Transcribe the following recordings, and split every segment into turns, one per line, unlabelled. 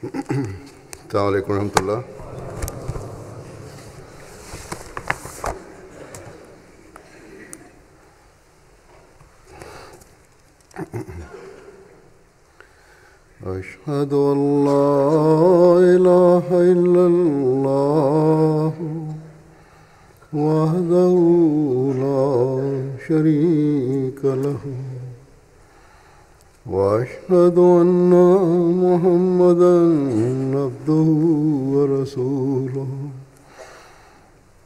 السلام عليكم ورحمة الله. أشهد أن لا إله إلا الله وحده لا شريك له وأشهد أن محمدا عبده ورسوله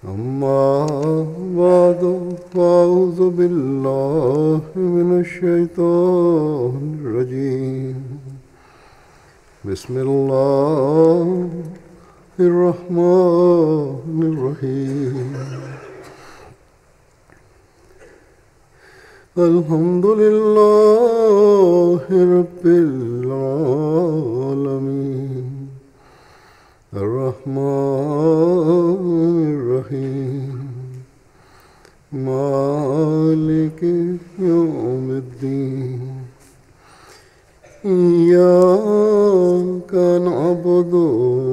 أما بعد فأعوذ بالله من الشيطان الرجيم بسم الله الرحمن الرحيم الحمد لله رب العالمين الرحمن الرحيم مالك يوم الدين إياك نعبد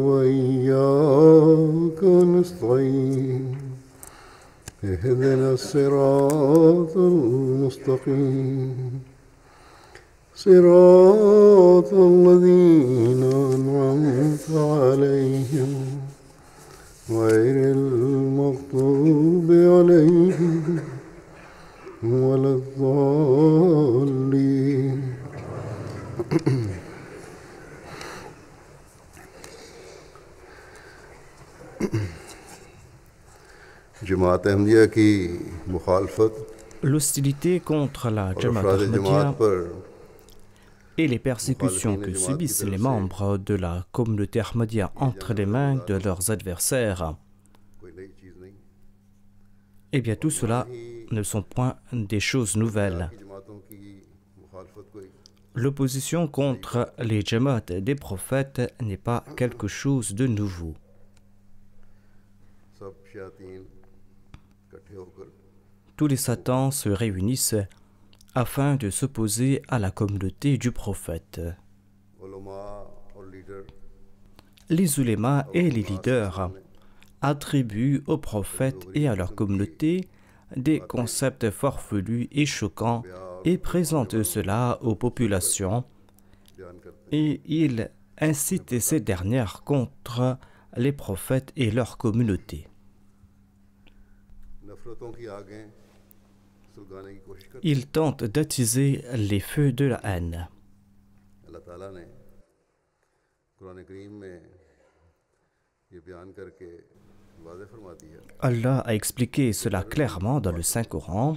وإياك نستعين اهدنا الصراط المستقيم صراط الذين أنعمت عليهم غير المغضوب عليهم ولا الضالين. जमात अहमदिया की मुखालफत
L'hostilité contre la
और
Jamaat
अफराद जमात
Ahmadiyya
पर
et les persécutions que subissent les membres de la communauté Ahmadiyya entre les mains de leurs adversaires,
कोई नई चीज़ नहीं.
eh bien tout cela ne sont point des choses nouvelles.
की जमातों की मुखालफत कोई
L'opposition contre les Jamaat des prophètes n'est pas quelque chose de nouveau.
सब शयातीन इकट्ठे होकर
Tous les satans se réunissent afin de s'opposer à la communauté du prophète.
उलमा और leader
Les ulémas et les leaders attribuent aux prophètes et à leur communauté des concepts farfelus et choquants et présentent cela aux populations,
बयान करते
et ils incitent ces dernières contre les prophètes et leur communauté.
हैं. नफरतों की आगें सुलगाने की कोशिश करते
Ils tentent d'attiser les feux de la haine.
हैं. अल्लाह ताला ने कुरान करीम में ये बयान करके वाज़ेह फरमा दिया
Allah a expliqué cela clairement dans le Saint-Coran,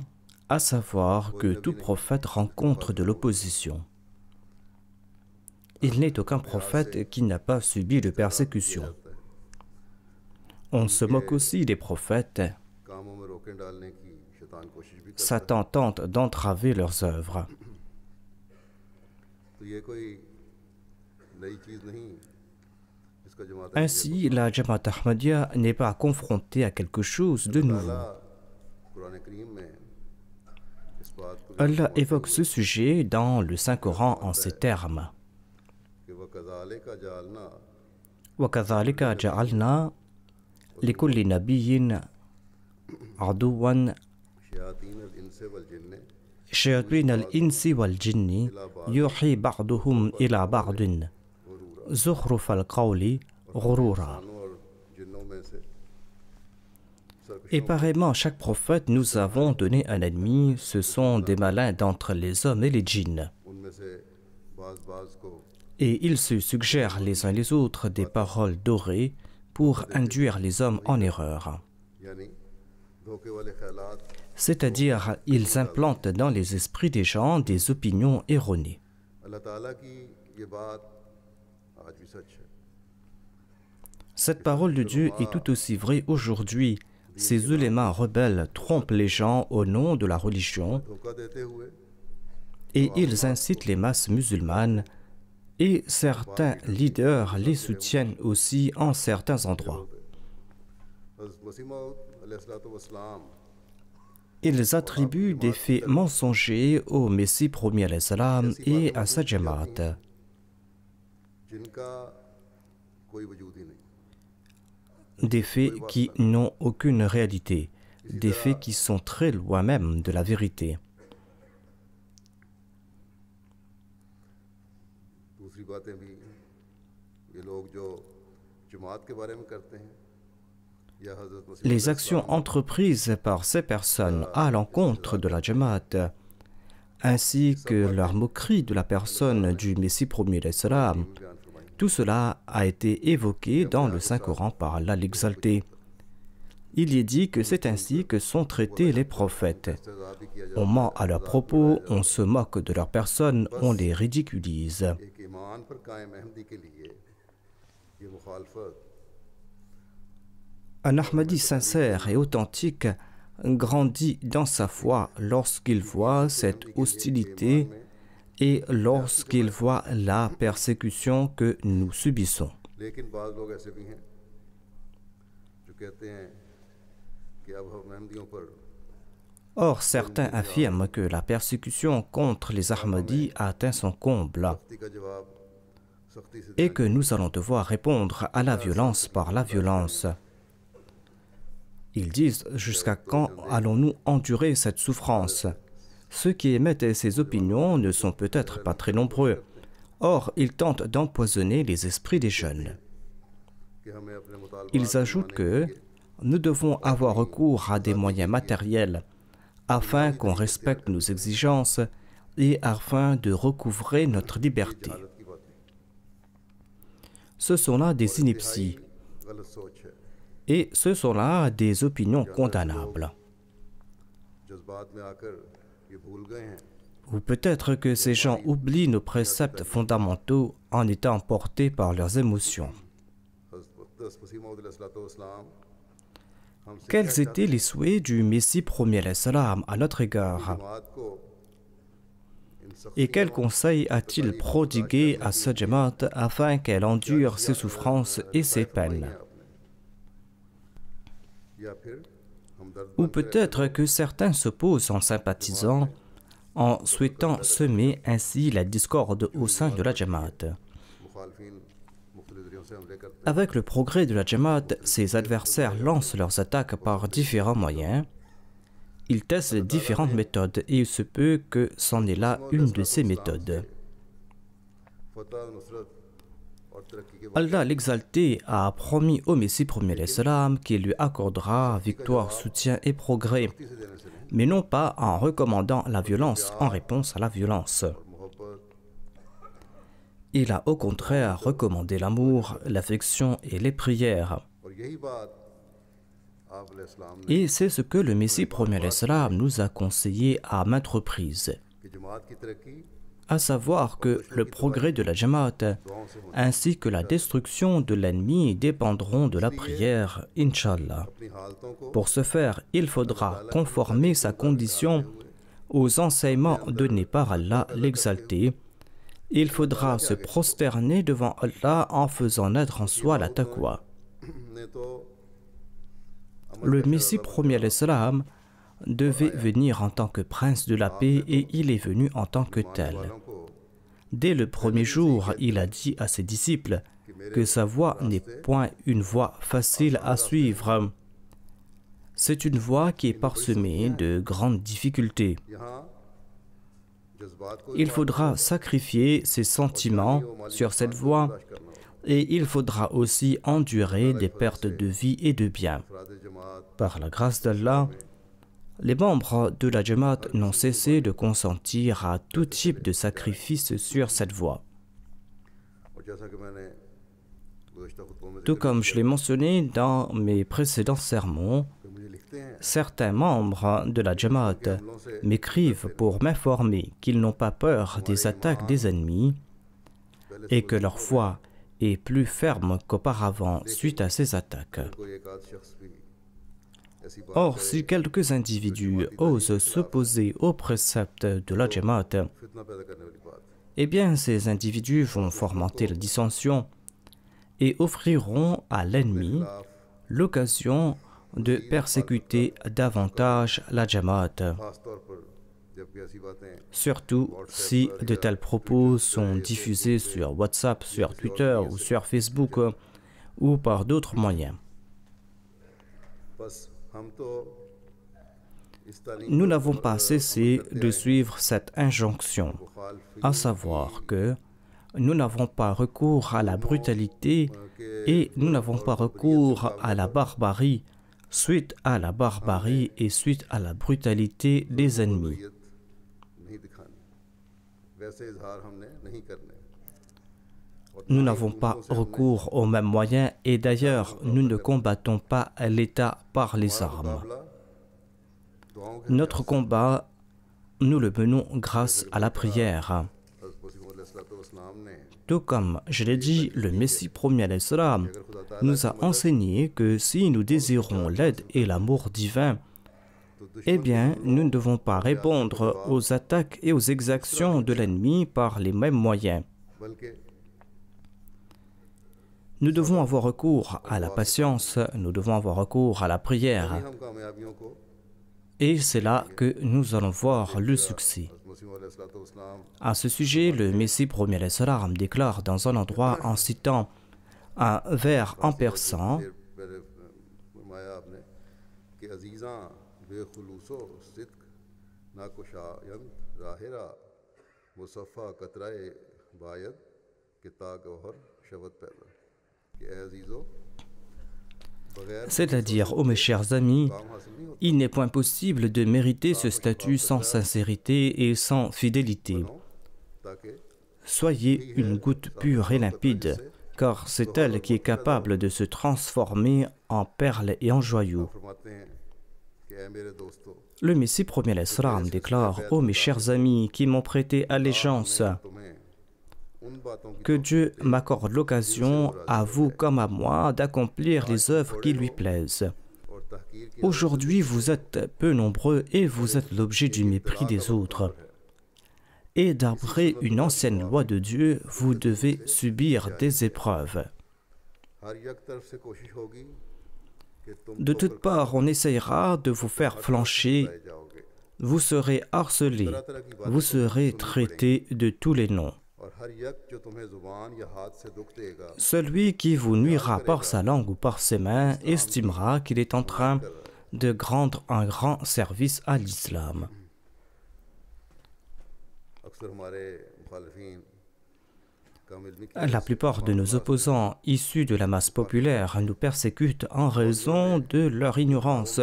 à savoir que tout prophète rencontre de l'opposition. Il n'est aucun prophète qui n'a pas subi de persécution. On se moque aussi des prophètes.
कामों में रोकें डालने की शैतान कोशिश भी करता
Satan tente d'entraver leurs œuvres.
है. तो ये कोई नई चीज़ नहीं इसका जमात
Ainsi, la Jamaat Ahmadiyya n'est pas confrontée à quelque chose de nouveau.
Quran करीम में इस बात को
Allah évoque ce sujet dans le Saint-Coran en ces termes.
कि वकज़ालिका जालना
وَكَذَلِكَ جَعَلْنَا لِكُلِّ نَبِيٍّ عَدُوًّا
शयातीन इंस वल जिन्न
شياطين الإنس والجن يوحي بعضهم إلى بعض زخرف القول غرورا.
और जिन्नों में से
Et pareillement, chaque prophète, nous avons donné un ennemi, ce sont des malins d'entre les hommes et les djinns.
उनमें से बाज को
Et ils se suggèrent les uns les autres des paroles dorées pour induire les hommes en erreur.
यानी धोखे वाले ख्यालात
C'est-à-dire, ils implantent dans les esprits des gens des opinions erronées.
अल्लाह ताला की ये बात आज भी सच है.
Cette parole de Dieu est tout aussi vraie aujourd'hui. Ces ulémas rebelles trompent les gens au nom de la religion
धोखा देते हुए
et ils incitent les masses musulmanes et certains leaders les soutiennent aussi en certains endroits.
हज़रत मसीह मौऊद अलैहिस्सलातु वस्सलाम
Ils attribuent des faits mensongers au Messie premier alayhi salam et à sa jamaat.
जिनका कोई वजूद ही नहीं।
des faits qui n'ont aucune réalité, des faits qui sont très loin même de la vérité.
दूसरी बातें भी ये लोग जो जमात के बारे में करते हैं या हजरत मसीह
Les actions entreprises par ces personnes à l'encontre de la Jamaat, ainsi que leur moquerie de la personne du Messie premier l'Islam,
बयान फरमाई।
tout cela a été évoqué dans le Saint-Coran par Allah l'exalté. Il y est dit que c'est ainsi que sont traités les prophètes.
इस्तेज़ा भी किया
On ment à leurs propos, on se moque de leurs personnes, on les ridiculise.
जाए एक ईमान पर कायम अहमदी के लिए ये मुखालफत
Un Ahmadi sincère et authentique grandit dans sa foi lorsqu'il voit cette hostilité et lorsqu'il voit la persécution que nous subissons.
लेकिन बाज़ लोग ऐसे भी हैं जो कहते हैं कि अब हम अहमदियों पर
Or, certains affirment que la persécution contre les Ahmadis a atteint son comble
सख्ती का जवाब सख्ती से
et que nous allons devoir répondre à la violence par la violence. Ils disent « Jusqu'à quand allons-nous endurer cette souffrance ?» Ceux qui émettent ces opinions ne sont peut-être pas très nombreux. Or, ils tentent d'empoisonner les esprits des jeunes.
कि हमें अपने मुतालबात
Ils ajoutent que nous devons avoir recours à des moyens matériels afin qu'on respecte nos exigences et afin de recouvrer notre liberté.
हालत की बातें
Ce sont là des inepties
गलत सोच है।
et ce sont là des opinions condamnables.
जज्बात में आकर ये भूल गए हैं
Ou peut-être que ces gens oublient nos préceptes fondamentaux en étant portés par leurs émotions.
हज़रत मसीह मौऊद अलैहिस्सलाम हमसे
Quels étaient les souhaits du Messie premier l'Islam à notre égard?
जमात को इन सख्त
Et quels conseils a-t-il prodigué à ce Jamaat afin qu'elle endure ses souffrances et ses peines?
या फिर हमदर्द
Ou peut-être que certains s'opposent en sympathisant, en souhaitant semer ainsi la discorde au sein de la Jamaat.
मुखालफिन मुख्तलिफ ज़रियों से हमले करते
Avec le progrès de la Jamaat, ses adversaires lancent leurs attaques par différents moyens. Ils testent différentes méthodes et il se peut que c'en est là une de ces méthodes.
फतह नुसरत और तरक्की के
Allah l'exalté a promis au Messie premier l'Islam qu'il lui accordera victoire, soutien et progrès,
से देने से नहीं
mais non pas en recommandant la violence en réponse à la violence.
मोहब्बत
Il a au contraire recommandé l'amour, l'affection et les prières.
और यही बात आप अलैहिस्सलाम ने
Et c'est ce que le Messie premier l'Islam nous a conseillé à maintes reprises,
कि जमात की तरक्की
à savoir que le progrès de la Jamaat
दुआओं से होनी
ainsi que la destruction de l'ennemi dépendront de la prière, Inch'Allah.
अपनी हालतों को
Pour ce faire, il faudra conformer sa condition aux enseignements donnés par Allah l'exalté. Il faudra se prosterner devant Allah en faisant naître en soi la taqwa.
ने तो
Le Messie premier l'Islam devait venir en tant que prince de la paix et il est venu en tant que tel.
वालों को
Dès le premier jour, il a dit à ses disciples que sa voie n'est point une voie facile à suivre. C'est une voie qui est parsemée de grandes difficultés.
यहाँ जज्बात को
Il faudra sacrifier ses sentiments sur cette voie
बर्दाश्त करना होगा।
et il faudra aussi endurer des pertes de vie et de biens.
अफराद जमात
Par la grâce d'Allah, les membres de la Jamaat n'ont cessé de consentir à tout type de sacrifice sur cette voie.
और जैसा कि मैंने गुज़श्ता खुतबों में
Tout comme je l'ai mentionné dans mes précédents sermons,
कि मुझे लिखते हैं
certains membres de la Jamaat m'écrivent pour m'informer qu'ils n'ont pas peur des attaques des ennemis et que leur foi est plus ferme qu'auparavant suite à ces attaques.
कोई एक आध शख्स भी ऐसी बात
Or, si quelques individus osent s'opposer aux préceptes de la Jamaat,
फितना पैदा करने वाली बात है।
eh bien ces individus vont fomenter la dissension et offriront à l'ennemi l'occasion de persécuter davantage la Jamaat.
खास तौर पर जबकि ऐसी बातें
Surtout si de tels propos sont diffusés sur WhatsApp, sur Twitter ou sur Facebook ou par d'autres moyens.
बस हम तो इस तालीम
Nous
पर
n'avons
अमल
pas cessé
करते
de
आए
suivre cette injonction,
मुखालफी
à savoir que nous n'avons pas recours à la brutalité et nous n'avons pas recours à la barbarie suite à la barbarie et suite à la brutalité des ennemis.
ज़रूरियत नहीं दिखानी, वैसे इजहार हमने नहीं करने।
Nous n'avons pas recours aux mêmes moyens et d'ailleurs, nous ne combattons pas l'État par les armes. Notre combat, nous le menons grâce à la prière. Tout comme je l'ai dit, le Messie premier l'Islam nous a enseigné que si nous désirons l'aide et l'amour divin, eh bien, nous ne devons pas répondre aux attaques et aux exactions de l'ennemi par les mêmes moyens. Nous devons avoir recours à la patience, nous devons avoir recours à la prière. Et c'est là que nous allons voir le succès. À ce sujet, le Messie premier l'Islam déclare dans un endroit en citant un vers en persan c'est-à-dire, ô mes chers amis, il n'est point possible de mériter ce statut sans sincérité et sans fidélité. Soyez une goutte pure et limpide, car c'est elle qui est capable de se transformer en perle et en joyau. Le Messie premier l'Islam déclare, ô mes chers amis qui m'ont prêté allégeance, que Dieu m'accorde l'occasion, à vous comme à moi, d'accomplir les œuvres qui lui plaisent. Aujourd'hui, vous êtes peu nombreux et vous êtes l'objet du mépris des autres. Et d'après une ancienne loi de Dieu, vous devez subir des épreuves. De toutes parts, on essayera de vous faire flancher. Vous serez harcelés, vous serez traités de tous les noms. Celui qui vous nuira par sa langue ou par ses mains estimera qu'il est en train de rendre un grand service à l'islam. La plupart de nos opposants issus de la masse populaire nous persécutent en raison de leur ignorance.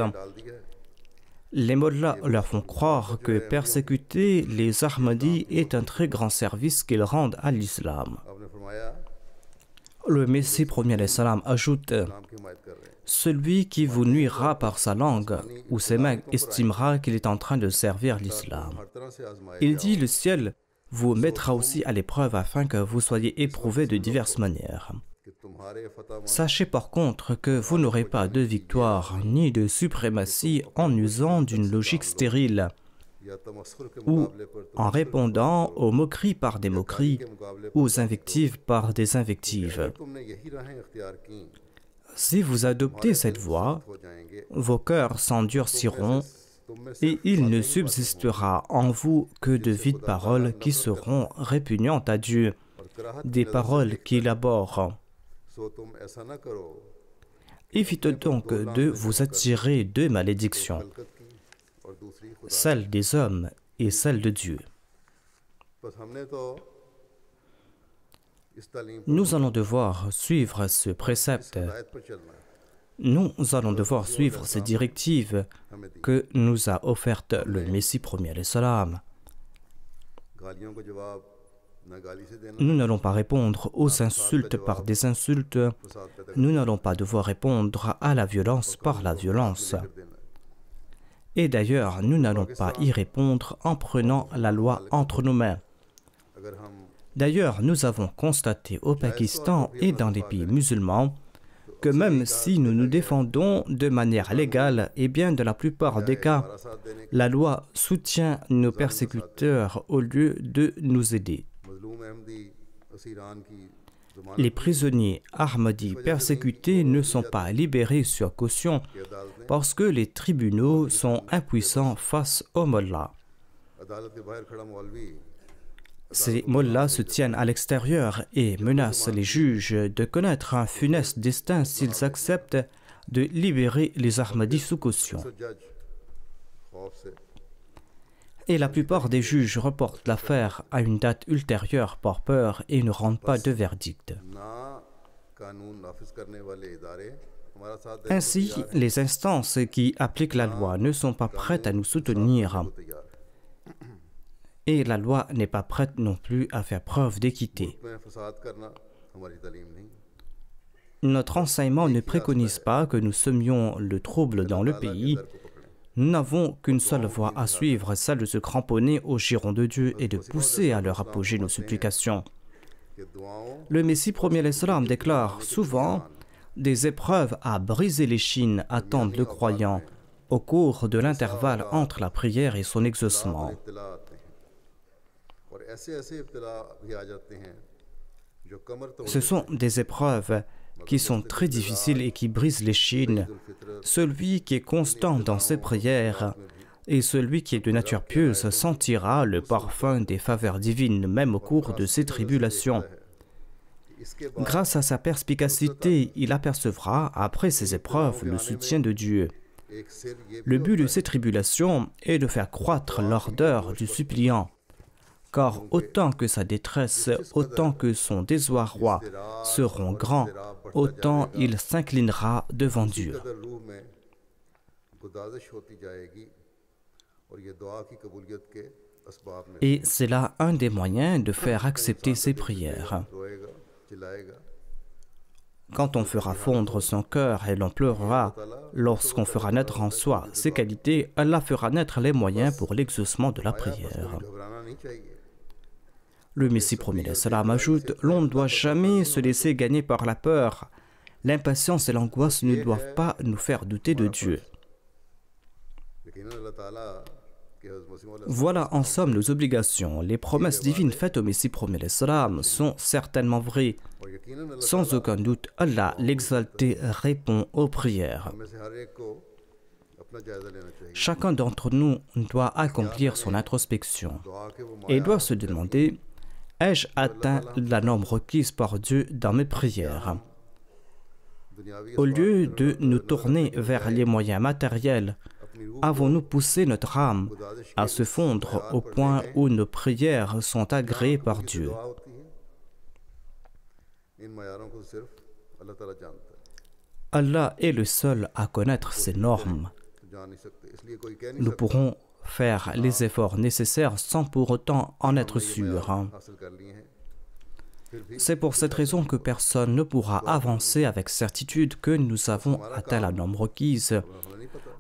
Les mollahs leur font croire que persécuter les Ahmadis est un très grand service qu'ils rendent à l'islam. Le Messie premier l'Islam ajoute, celui qui vous nuira par sa langue ou ses mains estimera qu'il est en train de servir l'islam. Il dit, le ciel vous mettra aussi à l'épreuve afin que vous soyez éprouvés de diverses manières. Sachez par contre que vous n'aurez pas de victoire ni de suprématie en usant d'une logique stérile ou en répondant aux moqueries par des moqueries ou aux invectives par des invectives. Si vous adoptez cette voie, vos cœurs s'endurciront et il ne subsistera en vous que de vides paroles qui seront répugnantes à Dieu, des paroles qu'il abhorre. Évitez donc de vous attirer deux malédictions, celle des hommes et celle de Dieu. Nous allons devoir suivre ce précepte. Nous allons devoir suivre ces directives que nous a offertes le Messie premier l'Islam. Nous n'allons pas répondre aux insultes par des insultes. Nous n'allons pas devoir répondre à la violence par la violence. Et d'ailleurs, nous n'allons pas y répondre en prenant la loi entre nos mains. D'ailleurs, nous avons constaté au Pakistan et dans les pays musulmans que même si nous nous défendons de manière légale, et bien dans la plupart des cas, la loi soutient nos persécuteurs au lieu de nous aider. Les prisonniers Ahmadis persécutés ne sont pas libérés sur caution parce que les tribunaux sont impuissants face aux mollahs. Ces mollahs se tiennent à l'extérieur et menacent les juges de connaître un funeste destin s'ils acceptent de libérer les Ahmadis sous caution. Et la plupart des juges reportent l'affaire à une date ultérieure par peur et ne rendent pas de verdict. Ainsi, les instances qui appliquent la loi ne sont pas prêtes à nous soutenir. Et la loi n'est pas prête non plus à faire preuve d'équité. Notre enseignement ne préconise pas que nous semions le trouble dans le pays. Nous n'avons qu'une seule voie à suivre, celle de se cramponner au giron de Dieu et de pousser à leur apogée nos supplications. Le Messie premier l'Islam déclare souvent « Des épreuves à briser l'échine attendent le croyant au cours de l'intervalle entre la prière et son exaucement. » Ce sont des épreuves qui sont très difficiles et qui brisent l'échine. Celui qui est constant dans ses prières et celui qui est de nature pieuse sentira le parfum des faveurs divines même au cours de ses tribulations. Grâce à sa perspicacité, il apercevra, après ces épreuves, le soutien de Dieu. Le but de ces tribulations est de faire croître l'ardeur du suppliant. Car autant que sa détresse, autant que son désarroi seront grands, autant il s'inclinera devant Dieu. Et c'est là un des moyens de faire accepter ses prières. Quand on fera fondre son cœur et l'on pleurera, lorsqu'on fera naître en soi ses qualités, Allah fera naître les moyens pour l'exaucement de la prière. Le Messie premier l'Islam ajoute « L'on ne doit jamais se laisser gagner par la peur. L'impatience et l'angoisse ne doivent pas nous faire douter de Dieu. » Voilà en somme nos obligations. Les promesses divines faites au Messie premier l'Islam sont certainement vraies. Sans aucun doute, Allah l'exalté répond aux prières. Chacun d'entre nous doit accomplir son introspection et doit se demander « Ai-je atteint la norme requise par Dieu dans mes prières ?» Au lieu de nous tourner vers les moyens matériels, avons-nous poussé notre âme à se fondre au point où nos prières sont agréées par Dieu? Allah est le seul à connaître ces normes. Nous pourrons faire les efforts nécessaires sans pour autant en être sûrs. C'est pour cette raison que personne ne pourra avancer avec certitude que nous avons atteint la norme requise,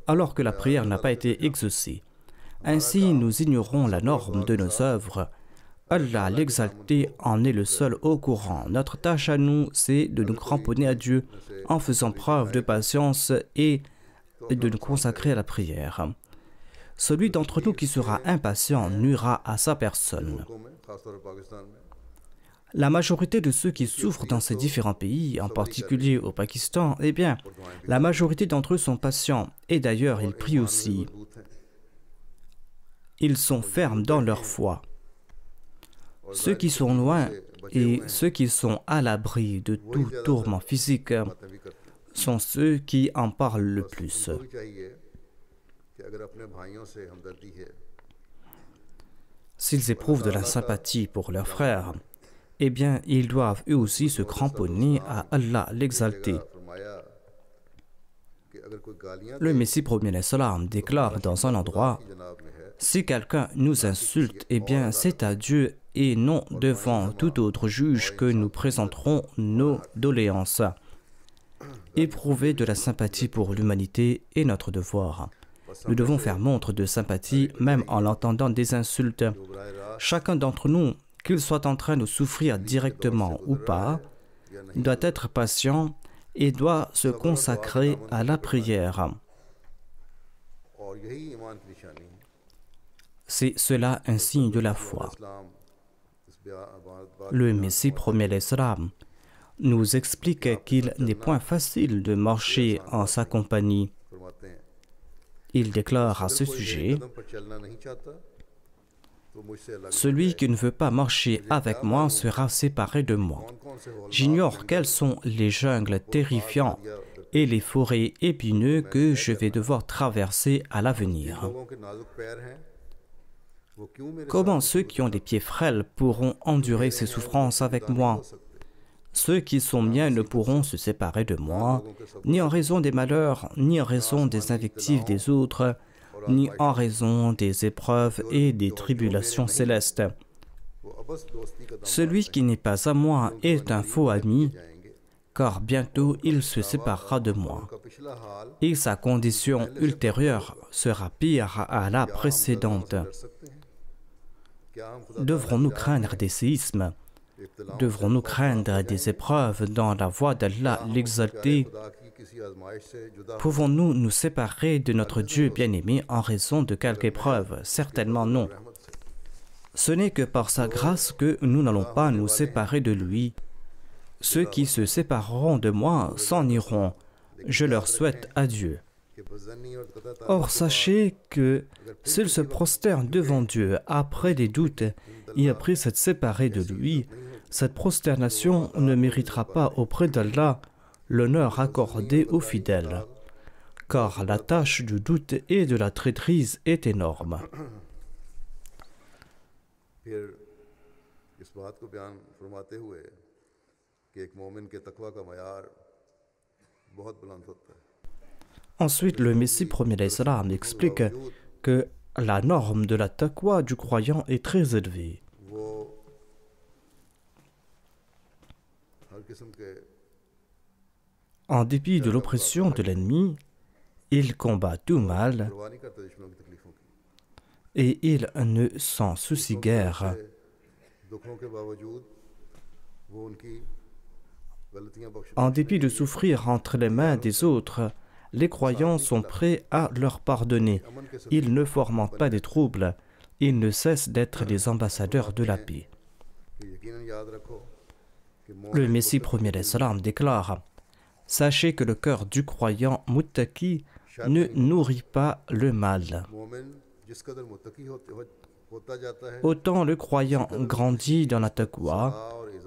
alors que la prière n'a pas été exaucée. Ainsi, nous ignorons la norme de nos œuvres. Allah l'exalté en est le seul au courant. Notre tâche à nous, c'est de nous cramponner à Dieu en faisant preuve de patience et de nous consacrer à la prière. Celui d'entre nous qui sera impatient nuira à sa personne. La majorité de ceux qui souffrent dans ces différents pays, en particulier au Pakistan, eh bien, la majorité d'entre eux sont patients, et d'ailleurs ils prient aussi. Ils sont fermes dans leur foi. Ceux qui sont loin et ceux qui sont à l'abri de tout tourment physique sont ceux qui en parlent le plus. S'ils éprouvent de la sympathie pour leurs frères, eh bien, ils doivent eux aussi se cramponner à Allah l'exalté. Le Messie premier l'Islam déclare dans un endroit « Si quelqu'un nous insulte, eh bien, c'est à Dieu et non devant tout autre juge que nous présenterons nos doléances. » Éprouver de la sympathie pour l'humanité est notre devoir. Nous devons faire montre de sympathie même en entendant des insultes. Chacun d'entre nous, qu'il soit en train de souffrir directement ou pas, doit être patient et doit se consacrer à la prière. C'est cela un signe de la foi. Le Messie premier l'Islam nous explique qu'il n'est point facile de marcher en sa compagnie. Il déclare à ce sujet
तो मुझसे अलग
Celui qui ne veut pas marcher avec moi sera séparé de moi.
कौन से हौल
J'ignore quels sont les jungles terrifiants et les forêts épineux que je vais devoir traverser à l'avenir.
लोगों के नाजुक पैर हैं वो क्यों मेरे
Comment ceux qui ont des pieds frêles pourront endurer ces souffrances avec moi? Ceux qui sont miens ne pourront se séparer de moi, ni en raison des malheurs, ni en raison des invectives des autres, ni en raison des épreuves et des tribulations célestes.
वो अबस दोस्ती का दम
Celui qui n'est pas à moi est un faux ami,
जाएंगे
car bientôt il se séparera de moi,
उनका पिछला हाल
et sa condition ultérieure sera pire à la précédente.
डर सकते हैं क्या हम खुदा
Devrons-nous craindre des séismes?
इब्तिलाओं
Devrons-nous craindre des épreuves dans la voie d'Allah l'exalté?
खुदा की किसी आजमाइश से जुदा
Pouvons-nous nous séparer de notre Dieu bien-aimé en raison de quelque épreuve? Certainement non.
रहमत से
Ce n'est que par sa grâce que nous n'allons pas nous séparer de lui. Ceux qui se sépareront de moi s'en iront. Je leur souhaite adieu.
कि बज़न्नी और कता
Or, sachez que s'ils se prosternent devant Dieu après des doutes et après s'être séparés de lui, cette prosternation ne méritera pas auprès d'Allah l'honneur accordé aux fidèles, car la tâche du doute et de la traîtrise est énorme.
फिर इस बात को बयान फरमाते हुए कि एक मोमिन के तकवा का मयार बहुत बुलंद होता है
Ensuite, le Messie premier d'Islam explique que la norme de la taqwa du croyant est très élevée.
वो हर किस्म के
En dépit de l'oppression de l'ennemi, il combat tout mal
परवाह नहीं करता दुश्मनों की तकलीफों की
et il ne s'en soucie guère.
दुखों के बावजूद वो उनकी गलतियां बख्श
En dépit de souffrir entre les mains des autres, les croyants sont prêts à leur pardonner. Ils ne fomentent pas des troubles. Ils ne cessent d'être les ambassadeurs de la paix.
कि यकीनन याद रखो कि
Le Messie premier d'Islam déclare: Sachez que le cœur du croyant muttaqi ne nourrit pas le mal.
मोमिन जिस कदर मुत्तकी होता जाता है
Autant le croyant grandit dans la taqwa,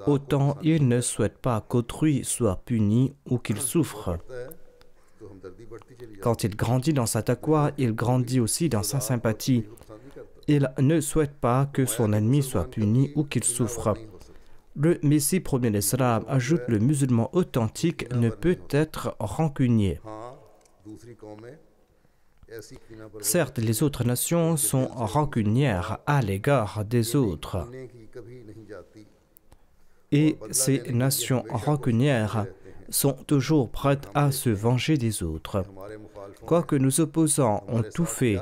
autant il ne souhaite pas qu'autrui soit puni ou qu'il souffre.
होता है तो हमदर्दी बढ़ती चली जाती
Quand il grandit dans sa taqwa, il grandit aussi dans sa sympathie.
है नुकसान नहीं करता
Il ne souhaite pas que son ennemi soit puni ou qu'il souffre.
नहीं हो सकता
Le Messie premier d'Islam ajoute: le musulman authentique ne peut être rancunier.
हाँ दूसरी कौमें ऐसी कीना पर
Certes, les autres nations sont rancunières à l'égard des autres.
कीने की कभी नहीं जाती
Et ces nations rancunières sont toujours prêtes à se venger des autres.
हमारे मुखालफों
Quoique nos opposants ont tout fait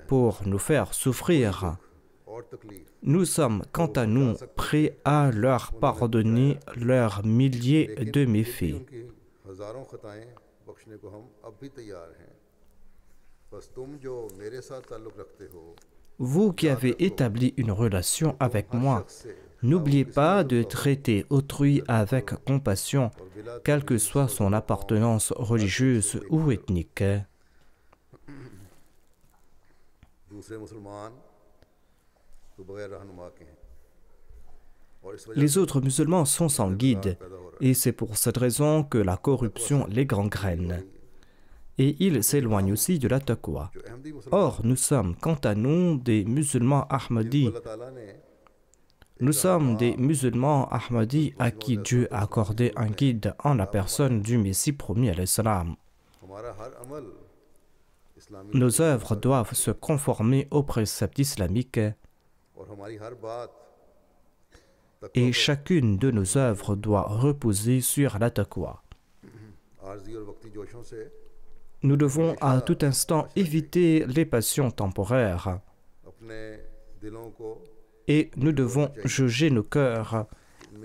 pour nous faire souffrir,
और तकलीफ
nous sommes, quant à nous, prêts à leur pardonner leurs milliers de méfaits.
उनकी हजारों खताएं बख्शने को हम अब भी तैयार हैं बस तुम जो मेरे साथ ताल्लुक रखते हो
Vous qui avez établi une relation avec moi, n'oubliez pas de traiter autrui avec compassion, quelle que soit son appartenance religieuse ou ethnique.
दूसरे मुसलमान तो बगैर रहनुमा के हैं और इस वजह
Les autres musulmans sont sans guide,
पैदा हो रहा
et c'est pour cette raison que la corruption les gangrène. Et ils s'éloignent aussi de la taqwa.
है जो अहमदी मुसलमान
Or, nous sommes, quant à nous, des musulmans ahmadis.
अल्लाह ताला ने
Nous sommes des musulmans ahmadis à qui Dieu a accordé un guide en la personne du Messie promis à l'Islam.
हमारा हर अमल इस्लामी
Nos œuvres doivent se conformer aux préceptes islamiques
और हमारी हर बात
et chacune de nos œuvres doit reposer sur la taqwa.
आर्जी और वक्ती जोशों से
Nous devons à tout instant éviter les passions temporaires
अपने दिलों को
et nous devons juger nos cœurs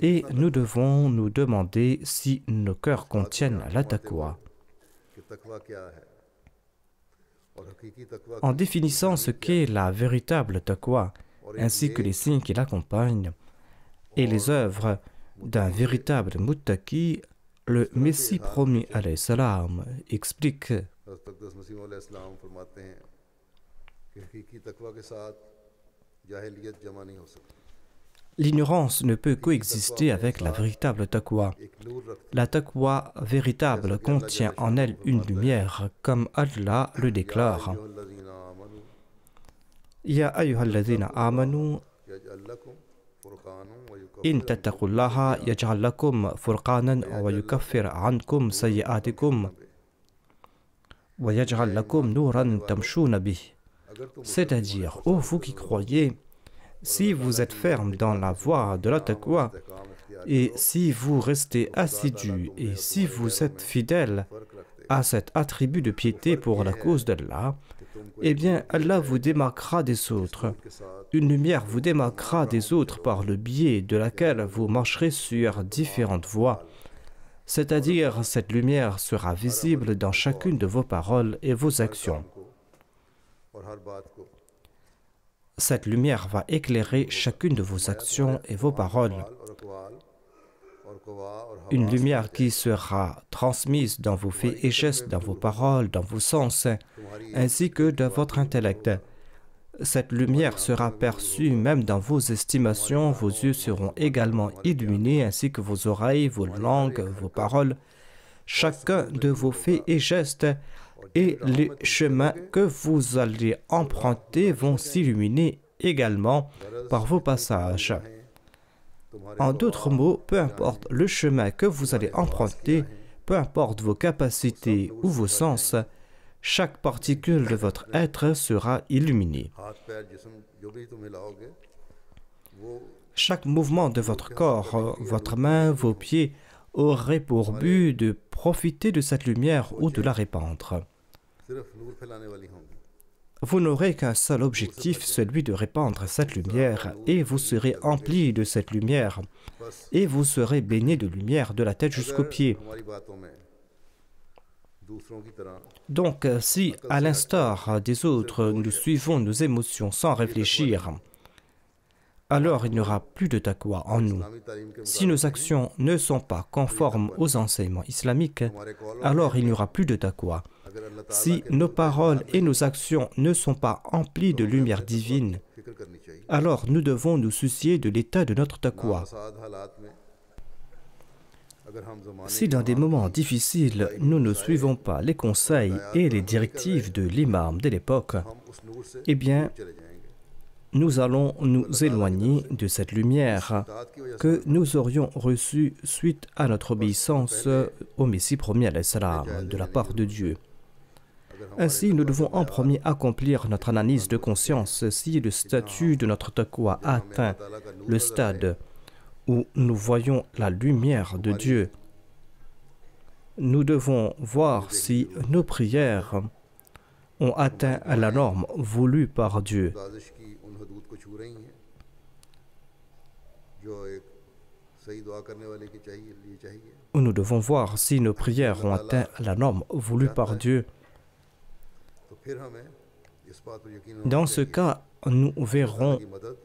et nous devons nous demander si nos cœurs contiennent la taqwa.
कि तकवा क्या है और हकीकी तकवा
En définissant ce qu'est la véritable taqwa, ainsi que les signes qui l'accompagnent, et les œuvres d'un véritable muttaqi, le Messie promis alayhi salam explique:
हज़रत अक़दस मसीह अलैहिस्सलाम फरमाते हैं कि हकीकी तकवा के साथ जाहिलियत जमा नहीं हो सकती।
L'ignorance ne peut coexister avec la véritable taqwa.
एक नूर रखती
La taqwa véritable contient en elle une lumière, comme Allah le déclare.
अय्युहल्लज़ीना आमनू
Ya ayyuhalladhina amanu,
यजअल लकुम फुरक़ानन व
in
युकफ्फिर
tattaqullaha yaj'al lakum furqanan wa yukaffir ankum sayyi'atikum wa yaj'al lakum nuran tamshuna bih.
अगर तुम
C'est-à-dire, ô vous qui croyez, si vous êtes ferme dans la voie de la taqwa,
इस्तेकाम इख्तियार
et si vous restez assidus et si vous êtes fidèles
फर्क रखते
à cet attribut de piété pour la cause d'Allah,
कि तुमको
eh bien Allah vous démarquera des autres.
के साथ
Une lumière vous démarquera des autres par le biais de laquelle vous marcherez sur différentes voies. C'est-à-dire, cette lumière sera visible dans chacune de vos paroles et vos actions.
को और हर बात को
Cette lumière va éclairer chacune de vos actions et vos paroles.
और अक़वाल और क़वा और
Une
हवास
lumière qui sera transmise dans vos faits et gestes, dans vos paroles, dans vos sens, ainsi que dans votre intellect. Cette lumière sera perçue même dans vos estimations, vos yeux seront également illuminés, ainsi que vos oreilles, vos langues, vos paroles. Chacun de vos faits et gestes et les chemins que vous allez emprunter vont s'illuminer également par vos passages. En d'autres mots, peu importe le chemin que vous allez emprunter, peu importe vos capacités ou vos sens, chaque particule de votre être sera illuminée.
हाथ पैर जिस्म जो भी तुम हिलाओगे वो
Chaque mouvement de votre corps, votre main, vos pieds, aurait pour but de profiter de cette lumière ou de la répandre.
सिर्फ नूर फैलाने वाली होंगी।
Vous n'aurez qu'un seul objectif, celui de répandre cette lumière, et vous serez empli de cette lumière, et vous serez baigné de lumière de la tête jusqu'aux pieds.
हमारी बातों में दूसरों की तरह
Donc, si, à l'instar des autres, nous suivons nos émotions sans réfléchir, alors il n'y aura plus de taqwa en nous.
इस्लामी तालीम के
Si nos actions ne sont pas conformes aux enseignements islamiques,
हमारे Kaul
alors il n'y aura plus de taqwa.
अगर अल्लाह ताला
Si nos paroles et nos actions ne sont pas emplies de lumière divine,
फिक्र करनी चाहिए।
alors nous devons nous soucier de l'état de notre taqwa.
फसाद हालात में अगर हम ज़माने
Si dans des moments difficiles, nous ne suivons pas les conseils et les directives de l'imam de l'époque,
हम उस नूर से
eh bien,
चले जाएंगे।
nous allons nous éloigner de cette lumière
ताद की वजह से
que nous aurions reçue suite à notre obéissance au Messie premier alayhi salam, de la part de Dieu. Ainsi, nous devons en premier accomplir notre analyse de conscience si le statut de notre taqwa atteint le stade où nous voyons la lumière de Dieu. Nous devons voir si nos prières ont atteint la norme voulue par Dieu.
साजिश की उन हदूद को छू रही हैं जो एक सही दुआ करने वाले की चाहिए लिए चाहिए।
Nous devons voir si nos prières ont atteint la norme voulue par Dieu.
तो फिर हमें इस बात पर यकीन होना
Dans ce cas, nous verrons
की मदद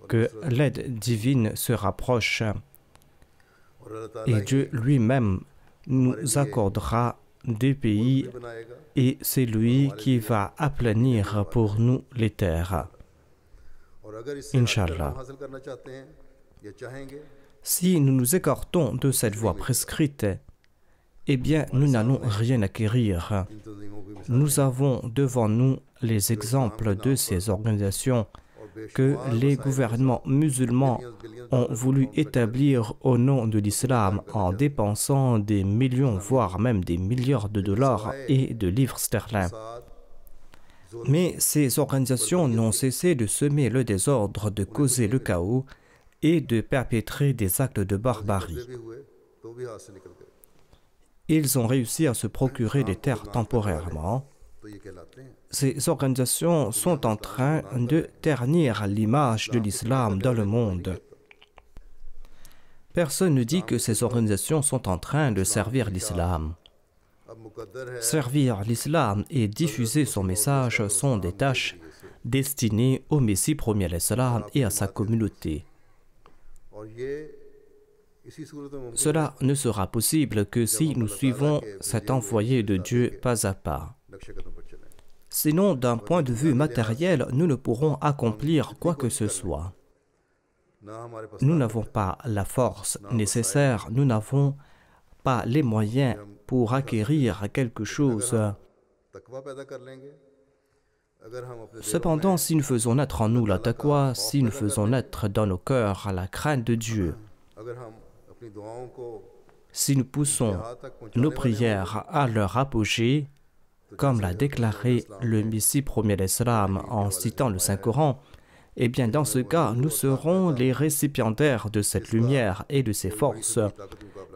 que l'aide divine se rapproche
और अल्लाह ताला
et Dieu lui-même nous accordera des pays
बनाएगा
et c'est lui qui va aplanir pour nous les terres.
और अगर इससे
Inch'Allah.
हासिल करना चाहते हैं या चाहेंगे
Si nous nous écartons de cette voie prescrite, eh bien, nous n'allons rien acquérir.
इन तंजीमों की मिसाल
Nous avons devant nous les exemples de ces organisations que les gouvernements musulmans ont voulu établir au nom de l'islam en dépensant des millions, voire même des milliards de dollars et de livres sterling. Mais ces organisations n'ont cessé de semer le désordre, de causer le chaos et de perpétrer des actes de barbarie.
भी हुए तो भी हाथ से निकल गए
Ils ont réussi à se procurer des terres temporairement.
तो ये कहलाते हैं
Ces organisations sont en train de ternir l'image de l'islam dans le monde. Personne ne dit que ces organisations sont en train de servir l'islam.
अब मुकद्दर है
Servir l'islam et diffuser son message sont des tâches destinées au Messie premier alayhi salam et à sa communauté.
और ये इसी सूरत में मुमकिन
Cela ne sera possible que si nous suivons cet envoyé de Dieu pas à pas.
नक्शे कदम पर चलें
Sinon, d'un point de vue matériel, nous ne pourrons accomplir quoi que ce soit. Nous n'avons pas la force nécessaire, nous n'avons pas les moyens pour acquérir quelque chose. Cependant, si nous faisons naître en nous la taqwa, si nous faisons naître dans nos cœurs la crainte de Dieu, si nous poussons nos prières à leur apogée, comme l'a déclaré le Messie premier d'Islam en citant le Saint-Coran, eh bien dans ce cas, nous serons les récipiendaires de cette lumière et de ces forces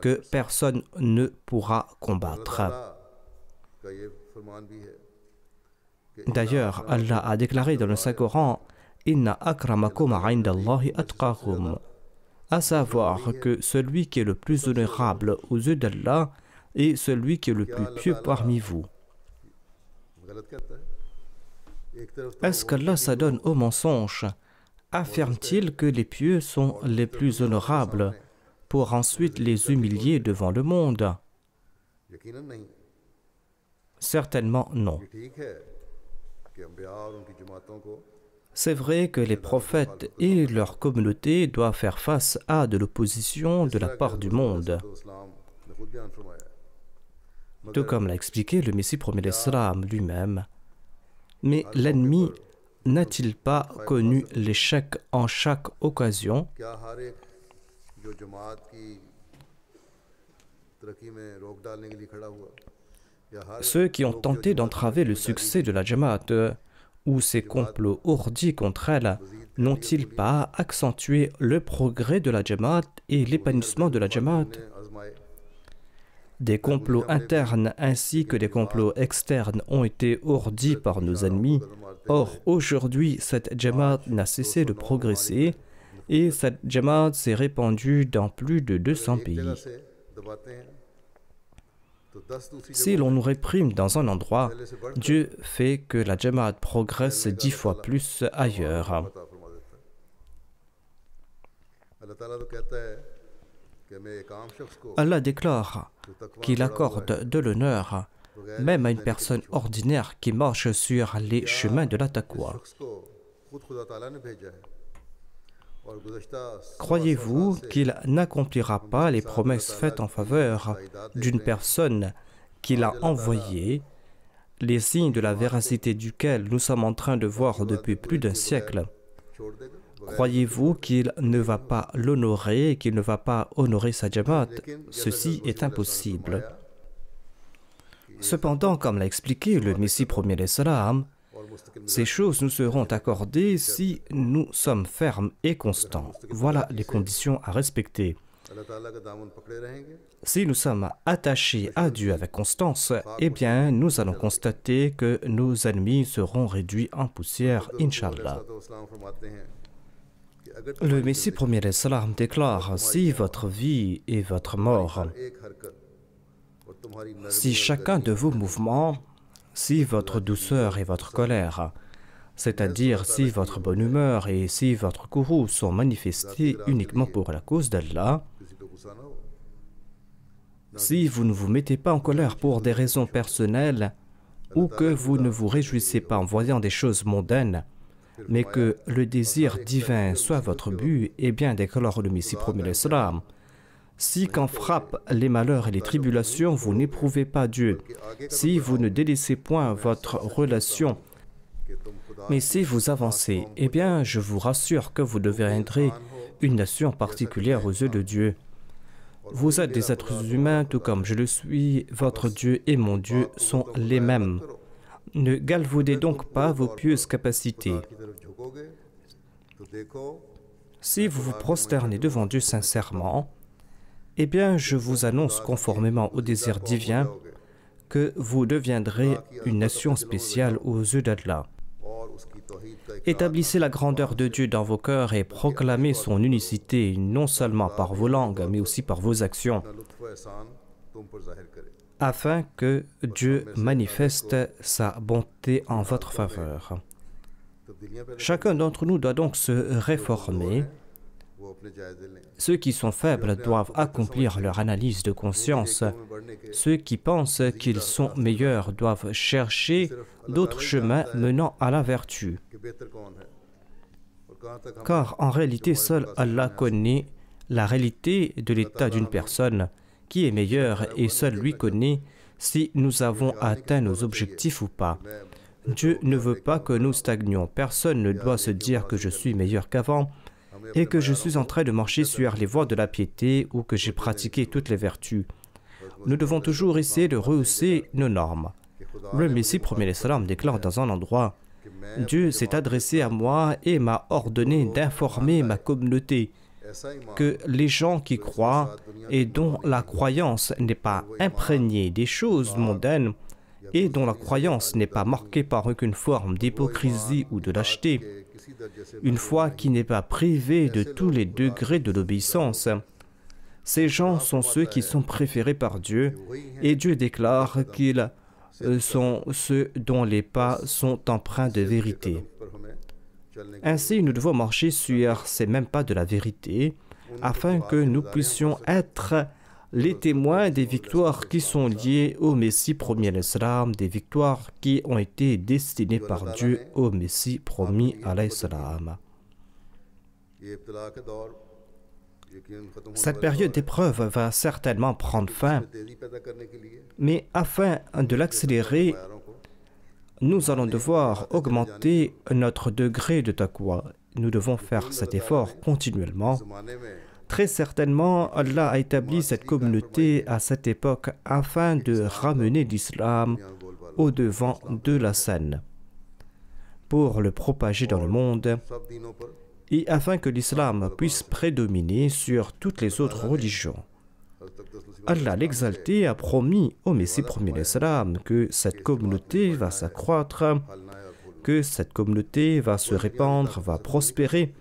que personne ne pourra combattre. D'ailleurs, Allah a déclaré dans le Saint-Coran « Inna akramakum indallahi atqakum » à savoir que celui qui est le plus honorable aux yeux d'Allah est celui qui est le plus pieux parmi vous. Est-ce qu'Allah s'adonne au mensonge? Affirme-t-il que les pieux sont les plus honorables pour ensuite les humilier devant le monde? Certainement non. C'est vrai que les prophètes et leur communauté doivent faire face à de l'opposition de la part du monde. Tout comme l'a expliqué le Messie premier d'Islam lui-même. Mais l'ennemi n'a-t-il pas connu l'échec en chaque occasion? Ceux qui ont tenté d'entraver le succès de la Jamaat ou ces complots ourdis contre elle, n'ont-ils pas accentué le progrès de la Jamaat et l'épanouissement de la Jamaat? Des complots internes ainsi que des complots externes ont été ourdis par nos ennemis. Or, aujourd'hui, cette Jamaat n'a cessé de progresser et cette Jamaat s'est répandue dans plus de 200 pays. Si l'on nous réprime dans un endroit, Dieu fait que la Jamaat progresse 10 fois plus ailleurs. Allah déclare qu'il accorde de l'honneur même à une personne ordinaire qui marche sur les chemins de la taqwa. Croyez-vous qu'il n'accomplira pas les promesses faites en faveur d'une personne qu'il a envoyée, les signes de la véracité duquel nous sommes en train de voir depuis plus d'un siècle? Croyez-vous qu'il ne va pas l'honorer, qu'il ne va pas honorer sa Jamaat? Ceci est impossible. Cependant, comme l'a expliqué le Messie premier d'Islam, ces choses nous seront accordées si nous sommes fermes et constants. Voilà les conditions à respecter. Si nous sommes attachés à Dieu avec constance, eh bien, nous allons constater que nos ennemis seront réduits en poussière, Inch'Allah. Le Messie premier d'Islam déclare « Si votre vie et votre mort, si chacun de vos mouvements, si votre douceur et votre colère, c'est-à-dire si votre bonne humeur et si votre courroux sont manifestés uniquement pour la cause d'Allah, si vous ne vous mettez pas en colère pour des raisons personnelles ou que vous ne vous réjouissez pas en voyant des choses mondaines, mais que le désir divin soit votre but, eh bien, déclare le Messie premier d'Islam, si quand frappent les malheurs et les tribulations, vous n'éprouvez pas Dieu, si vous ne délaissez point votre relation, mais si vous avancez, eh bien, je vous rassure que vous deviendrez une nation particulière aux yeux de Dieu. Vous êtes des êtres humains, tout comme je le suis, votre Dieu et mon Dieu sont les mêmes. Ne galvaudez donc pas vos pieuses capacités. Si vous vous prosternez devant Dieu sincèrement, eh bien, je vous annonce conformément au désir divin que vous deviendrez une nation spéciale aux yeux d'Allah. Établissez la grandeur de Dieu dans vos cœurs et proclamez son unicité non seulement par vos langues, mais aussi par vos actions, afin que Dieu manifeste sa bonté en votre faveur. Chacun d'entre nous doit donc se réformer Ceux qui sont faibles doivent accomplir leur analyse de conscience. Ceux qui pensent qu'ils sont meilleurs doivent chercher d'autres chemins menant à la vertu. Car en réalité, seul Allah connaît la réalité de l'état d'une personne qui est meilleure et seul lui connaît si nous avons atteint nos objectifs ou pas. Dieu ne veut pas que nous stagnions. Personne ne doit se dire que je suis meilleur qu'avant et que je suis en train de marcher sur les voies de la piété ou que j'ai pratiqué toutes les vertus. Nous devons toujours essayer de rehausser nos normes. Le Messie premier l'Islam déclare dans un endroit: Dieu s'est adressé à moi et m'a ordonné d'informer ma communauté que les gens qui croient et dont la croyance n'est pas imprégnée des choses mondaines et dont la croyance n'est pas marquée par aucune forme d'hypocrisie ou de lâcheté, une foi qui n'est pas privée de tous les degrés de l'obéissance, ces gens sont ceux qui sont préférés par Dieu, et Dieu déclare qu'ils sont ceux dont les pas sont empreints de vérité. Ainsi, nous devons marcher sur ces mêmes pas de la vérité, afin que nous puissions être les témoins des victoires qui sont liées au Messie promis à l'Islam, des victoires qui ont été destinées par Dieu au Messie promis à l'Islam. Cette période d'épreuve va certainement prendre fin, mais afin de l'accélérer, nous allons devoir augmenter notre degré de taqwa. Nous devons faire cet effort continuellement. Très certainement, Allah a établi cette communauté à cette époque afin de ramener l'islam au devant de la scène, pour le propager dans le monde et afin que l'islam puisse prédominer sur toutes les autres religions. Allah l'exalté a promis au Messie premier l'Islam que cette communauté va s'accroître, que cette communauté va se répandre, va prospérer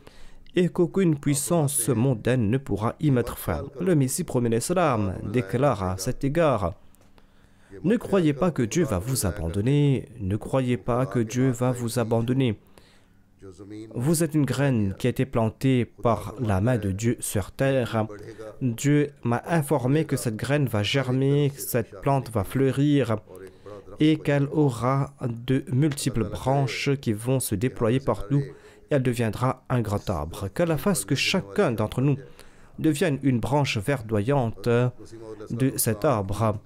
et qu'aucune puissance mondaine ne pourra y mettre fin. Le Messie premier l'Islam déclare à cet égard: ne croyez pas que Dieu va vous abandonner, ne croyez pas que Dieu va vous abandonner. Vous êtes une graine qui a été plantée par la main de Dieu sur terre. Dieu m'a informé que cette graine va germer, que cette plante va fleurir et qu'elle aura de multiples branches qui vont se déployer partout et elle deviendra un grand arbre. Qu'Allah fasse que chacun d'entre nous devienne une branche verdoyante de cet arbre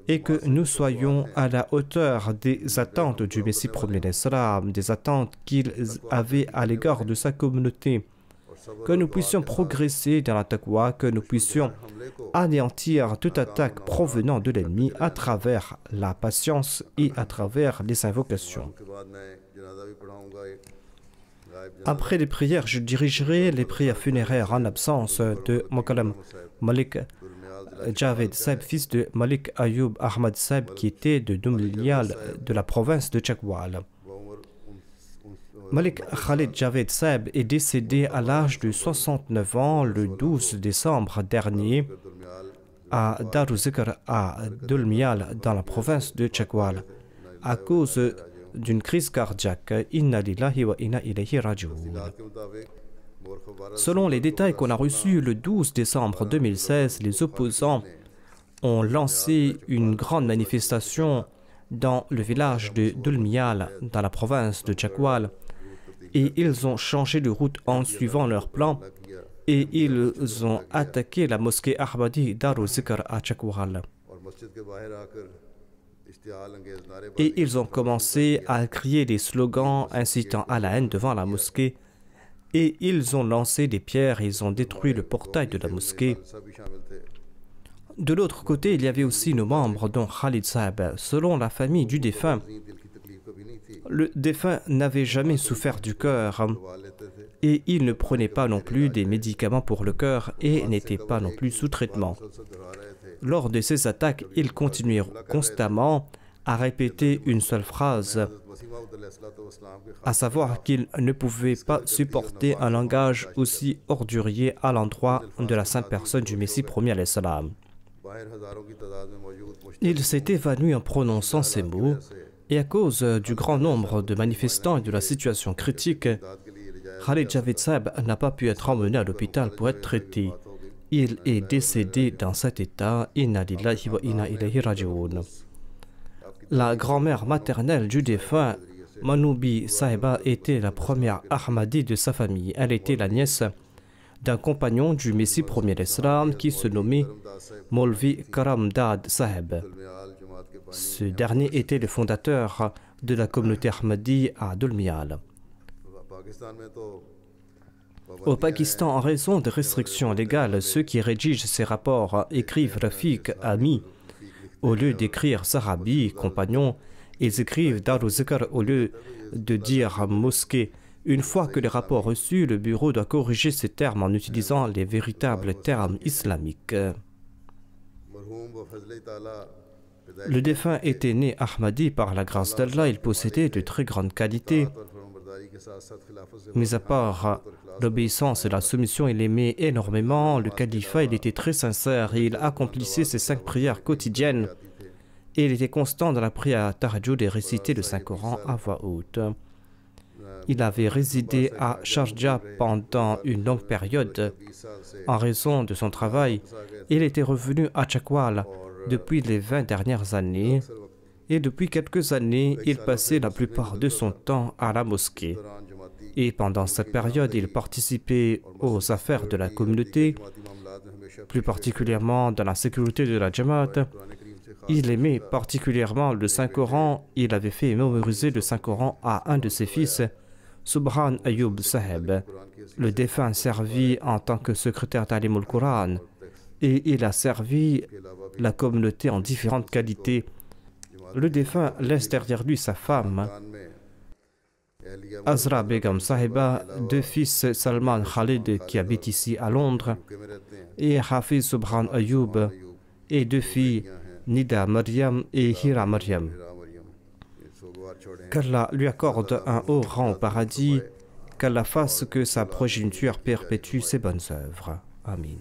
et que nous soyons à la hauteur des attentes du Messie premier l'Islam, des attentes qu'il avait à l'égard de sa communauté, que nous puissions progresser dans la taqwa, que nous puissions anéantir toute attaque provenant de l'ennemi à travers la patience et à travers les invocations. Après les prières, je dirigerai les prières funéraires en absence de Mokalam Malik Javed Saib, fils de Malik Ayoub Ahmad Saib, qui était de Dumlial, de la province de Chakwal. Malik Khalid Javed Saib est décédé à l'âge de 69 ans le 12 décembre dernier à Daruzikr à Dulmial, dans la province de Chakwal, à cause d'une crise cardiaque. Inna lillahi wa inna ilayhi raji'un. Selon les détails qu'on a reçus le 12 décembre 2016, les opposants ont lancé une grande manifestation dans le village de Dulmial, dans la province de Chakwal, et ils ont changé de route en suivant leur plan et ils ont attaqué la mosquée Ahmadi Daruzikr à Chakwal. Et ils ont commencé à crier des slogans incitant à la haine devant la mosquée. Et ils ont lancé des pierres et ils ont détruit le portail de la mosquée. De l'autre côté, il y avait aussi nos membres, dont Khalid Saab. Selon la famille du défunt, le défunt n'avait jamais souffert du cœur et il ne prenait pas non plus des médicaments pour le cœur et n'était pas non plus sous traitement. Lors de ces attaques, ils continuaient constamment à répéter une seule phrase, à savoir qu'ils ne pouvaient pas supporter un langage aussi ordurier à l'endroit de la sainte personne du Messie premier à l'Islam. Il s'est évanoui en prononçant ces mots, et à cause du grand nombre de manifestants et de la situation critique, Khalid Javid Saab n'a pas pu être emmené à l'hôpital pour être traité. Il est décédé dans cet état. Inna lillahi wa inna ilayhi raji'un. La grand-mère maternelle du défunt, Manoubi Sahiba, était la première Ahmadi de sa famille. Elle était la nièce d'un compagnon du Messie premier l'Islam qui se nommait Maulvi Karamdad Sahib. Ce dernier était le fondateur de la communauté Ahmadi à Dulmial. Au Pakistan, en raison de restrictions légales, ceux qui rédigent ces rapports écrivent Rafiq, ami. Au lieu d'écrire Sahabi, compagnon, ils écrivent Darul Zikr au lieu de dire mosquée. Une fois que les rapports reçus, le bureau doit corriger ces termes en utilisant les véritables termes islamiques. Le défunt était né Ahmadi par la grâce d'Allah. Il possédait de très grandes qualités. Mis à part l'obéissance et la soumission, il aimait énormément le califat. Il était très sincère et il accomplissait ses 5 prières quotidiennes. Et il était constant dans la prière Tahajjud et récitait le Saint-Coran à voix haute. Il avait résidé à Sharjah pendant une longue période. En raison de son travail, il était revenu à Chakwal depuis les 20 dernières années. Et depuis quelques années, il passait la plupart de son temps à la mosquée. Et pendant cette période, il participait aux affaires de la communauté, plus particulièrement dans la sécurité de la Jamaat. Il aimait particulièrement le Saint-Coran. Il avait fait mémoriser le Saint-Coran à un de ses fils, Subhan Ayoub Saheb. Le défunt servit en tant que secrétaire d'Alim al-Quran et il a servi la communauté en différentes qualités. Le défunt laisse derrière lui sa femme, Azra Begum Sahiba, 2 fils, Salman Khalid qui habite ici à Londres, et Hafiz Subhan Ayoub, et 2 filles, Nida Maryam et Hira Maryam. Qu'Allah lui accorde un haut rang au paradis, qu'Allah fasse que sa progéniture perpétue ses bonnes œuvres. Amin.